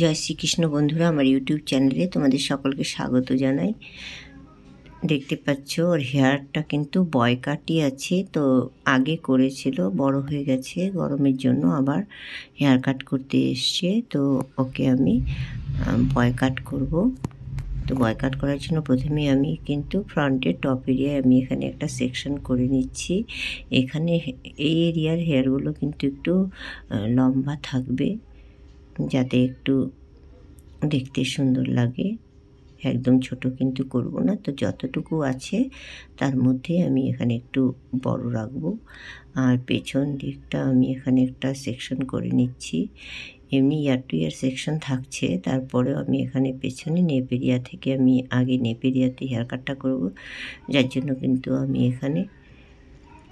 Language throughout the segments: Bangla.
জয় শ্রীকৃষ্ণ বন্ধুরা, আমার ইউটিউব চ্যানেলে তোমাদের সকলকে স্বাগত জানাই। দেখতে পাচ্ছ ওর হেয়ারটা কিন্তু বয় কাটই আছে, তো আগে করেছিল, বড় হয়ে গেছে, গরমের জন্য আবার হেয়ার কাট করতে এসছে। তো ওকে আমি বয় কাট করব। তো বয় কাট করার জন্য প্রথমে আমি কিন্তু ফ্রন্টের টপ এরিয়ায় আমি এখানে একটা সেকশন করে নিচ্ছি। এখানে এই এরিয়ার হেয়ারগুলো কিন্তু একটু লম্বা থাকবে, যাতে একটু দেখতে সুন্দর লাগে। একদম ছোট কিন্তু করব না, তো যতটুকু আছে তার মধ্যে আমি এখানে একটু বড় রাখবো। আর পেছন দিকটা আমি এখানে একটা সেকশন করে নিচ্ছি। এমনি ইয়ার টু ইয়ার সেকশন থাকছে, তারপরেও আমি এখানে পেছনে নেপ এরিয়া থেকে আমি আগে নেপ এরিয়াতে হেয়ার কাটটা করবো, যার জন্য কিন্তু আমি এখানে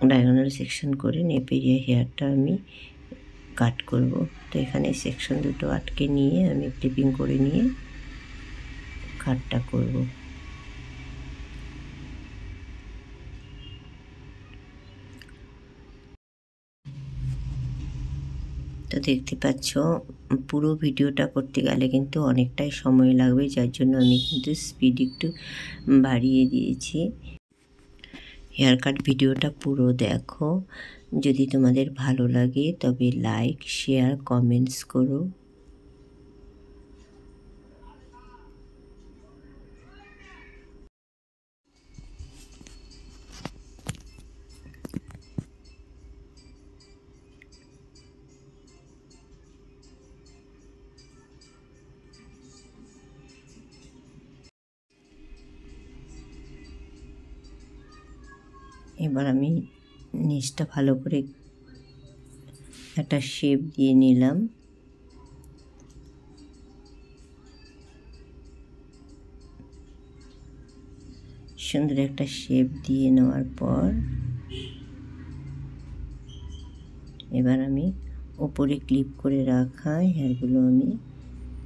ডায়াগোনাল সেকশন করে নেপ এরিয়া হেয়ারটা আমি কাট করব। তো এখানে সেকশন দুটো আটকে নিয়ে আমি ক্লিপিং করে নিয়ে কাটটা করব। তো দেখতে পাচ্ছ পুরো ভিডিওটা করতে গেলে কিন্তু অনেকটাই সময় লাগবে, যার জন্য আমি কিন্তু স্পিড একটু বাড়িয়ে দিয়েছি। হেয়ার কাট ভিডিওটা পুরো দেখো, যদি তোমাদের ভালো লাগে তবে লাইক, শেয়ার, কমেন্টস করো। এবার আমি নিচটা ভালো করে একটা শেপ দিয়ে নিলাম। সুন্দর একটা শেপ দিয়ে নেওয়ার পর এবার আমি ওপরে ক্লিপ করে রাখা হেয়ারগুলো আমি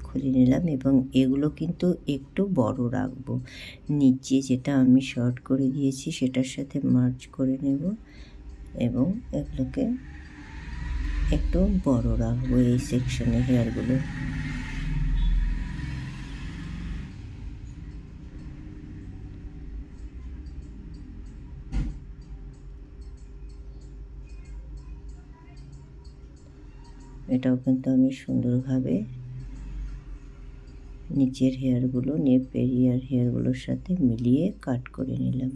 খুলে নিলাম, এবং এগুলো কিন্তু একটু বড় রাখবো। নিচে যেটা আমি শর্ট করে দিয়েছি সেটার সাথে মার্চ করে নেব, এবং এগুলোকে একটু বড় রাখবো এই সেকশনে হেয়ারগুলো। এটাও কিন্তু আমি সুন্দরভাবে নিচের হেয়ারগুলো নেপ এরিয়ার হেয়ারগুলোর সাথে মিলিয়ে কাট করে নিলাম।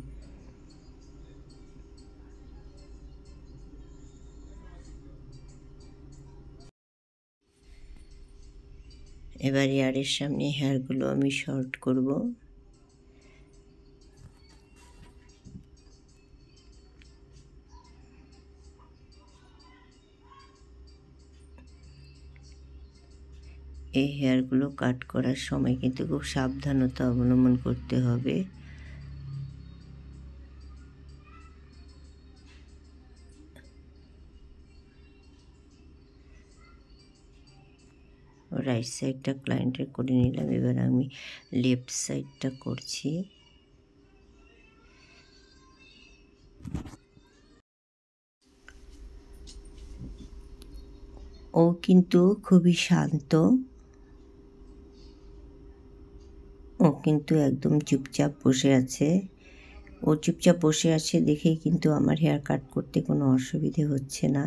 এবার ইয়ারের সামনে হেয়ারগুলো আমি শর্ট করব। এই হেয়ারগুলো কাট করার সময় কিন্তু খুব সাবধানতা অবলম্বন করতে হবে। রাইট সাইডটা ক্লায়েন্টের করে নিলাম, এবার আমি লেফট সাইডটা করছি। ও কিন্তু খুবই শান্ত, ও কিন্তু একদম চুপচাপ বসে আছে। ও চুপচাপ বসে আছে দেখেই কিন্তু আমার হেয়ার কাট করতে কোনো অসুবিধে হচ্ছে না।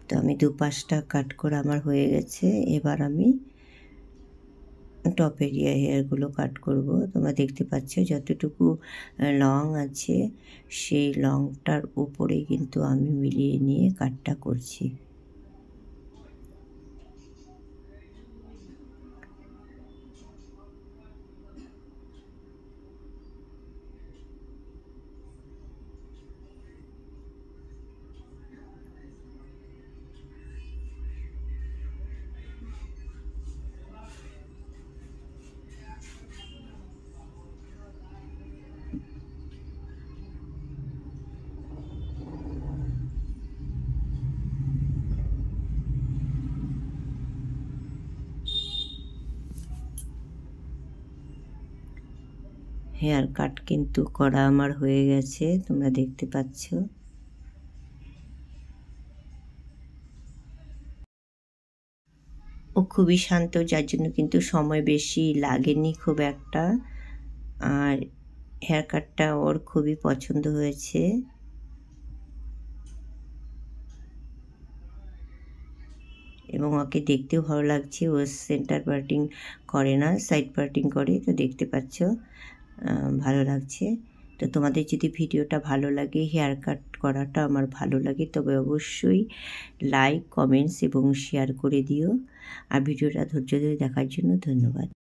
তো আমি দুপাশটা কাট করা আমার হয়ে গেছে। এবার আমি টপ এরিয়া হেয়ারগুলো কাট করব। তোমরা দেখতে পাচ্ছ যতটুকু লং আছে সেই লংটার উপরে কিন্তু আমি মিলিয়ে নিয়ে কাটটা করছি। হেয়ার কাট কিন্তু করা আমার হয়ে গেছে, তোমরা দেখতে পাচ্ছ। ও খুবই শান্ত, যার জন্য কিন্তু সময় বেশি লাগেনি খুব একটা। আর হেয়ার কাটটা ওর খুবই পছন্দ হয়েছে। এবং ওকে দেখতেও ভালো লাগছে। ও সেন্টার পার্টিং করে না, সাইড পার্টিং করে, তো দেখতে পাচ্ছ ভালো লাগছে। তো তোমাদের যদি ভিডিওটা ভালো লাগে, হেয়ার কাট করাটা আমার ভালো লাগে, তবে অবশ্যই লাইক, কমেন্টস এবং শেয়ার করে দিও। আর ভিডিওটা ধৈর্য ধরে দেখার জন্য ধন্যবাদ।